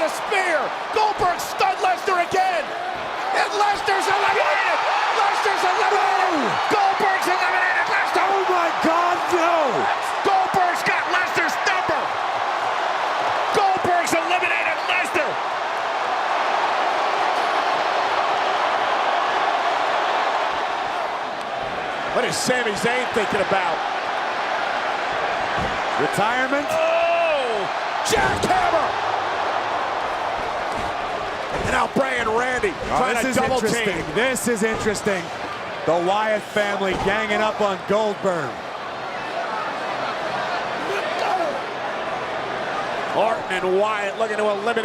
on a spear. Goldberg stunned Lesnar again. And Lesnar's eliminated. Lesnar's eliminated. Goldberg's eliminated Lesnar. Oh my God, no! Goldberg's got Lesnar's number. Goldberg's eliminated Lesnar. What is Sami Zayn thinking about? Retirement? Oh! Jackhammer! And now Bray and Randy trying to double team. This is interesting. The Wyatt family ganging up on Goldberg. Orton and Wyatt looking to eliminate